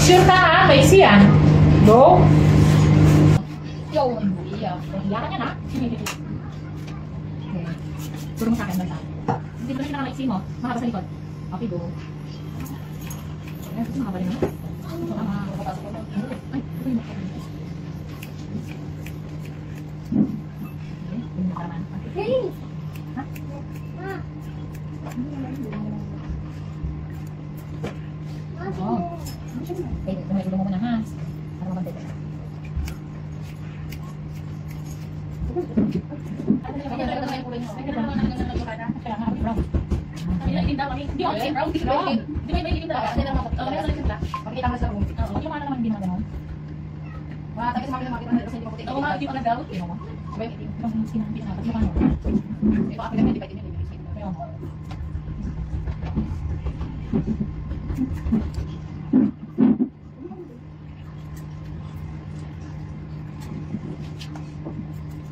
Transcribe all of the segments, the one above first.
Sure ka ha? May siyan. Go. Yo, iya. Hiyakan yan ha? Okay. Turo mo sa akin, basta. Hindi mo na kinakalaiksi mo. Makaba sa likod. Okay, go. Ito makaba rin mo. Makapasok ko. Ay, ito yung makaba. Okay, yung makaba naman. Okay. Ha? Oh. Okay, lumay-ulo mo muna ha. Para mabantay ka.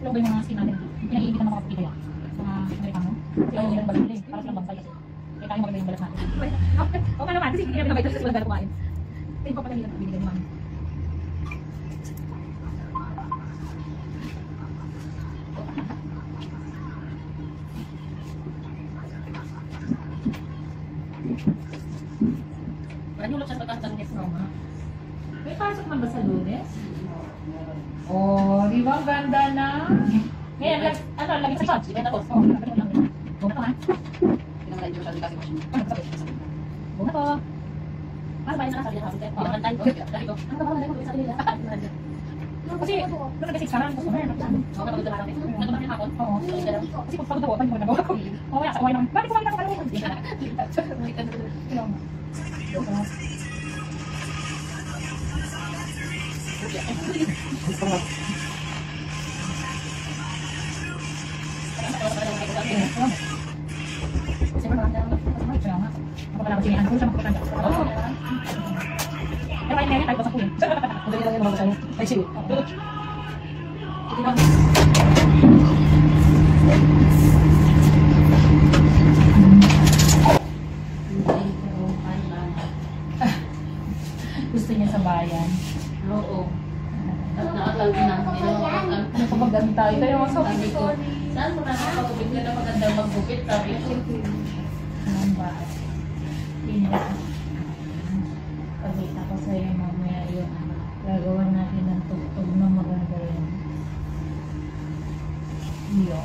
Ano ba yung mga skin natin? Pinag-iingitan ng mga kapatid ko yan. Mga Amerikano. Sila yung nilang balat nila eh. Para silang bangkay kasi. Kaya tayo maganda yung balat natin. Okay naman. Kasi hindi namin nabay ito sa walang kumain. Kaya pa pala nila binigyan ni mami. Nanulog siya sa pagkakasang Roma. May pasok man ba sa Lunes? Oh, di ba? Ganda na. Ngayon, lagi sa shots. Ibenta ko. Oh, nagpapalito lang. Buong na to, ha? Pinang-live mo siya din kasi. Buong na to. Mas bayan na lang sabi niya. Pinakantay ko. Dali ko. Ang kabahan ko. Sabi nila. Kasi, nung nag-6 ka lang. Oo, napagod na lang. Nagumang yung hapon. Oo. Kasi pag pagod ako, pag nagawa ko. Oo, kaya sa kuhay naman. Bakit kumain ako kalawin? Hindi ka na. Gusto niya sa bayan. Oo. Nakakalaw na. Napapaganda tayo. Tayo mga sabi ko. Saan mo na nakapagupit ka na maganda maggupit? Sabi ko. Ang bahay. Pagkita ko sa'yo mamaya yung gagawa natin ng tugtog na maganda yun. Yo.